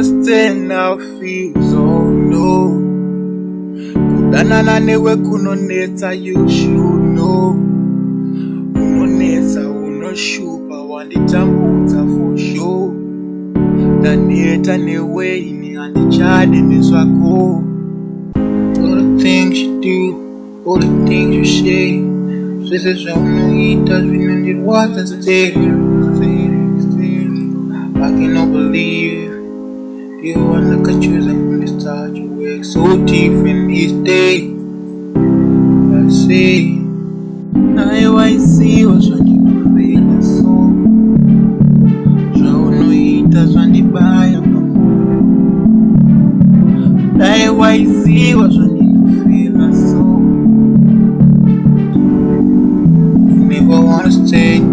understand how it feels, oh no. Kudanana newe kunonetsa, you should know. Unonetsa, unoshupa, wanditambudza for sure. Daneta newe ini andichade nezvako. All the things you do, all the things you say, zvese zvaunoita zvinondirwadza still. I cannot believe you one look at you from the start. You were so different each day. I say, Dai Waiziva zvandinofela so. Zvaunoita zvandibaya pamoyo. Dai Waiziva zvandinofela so. You never wanna stay.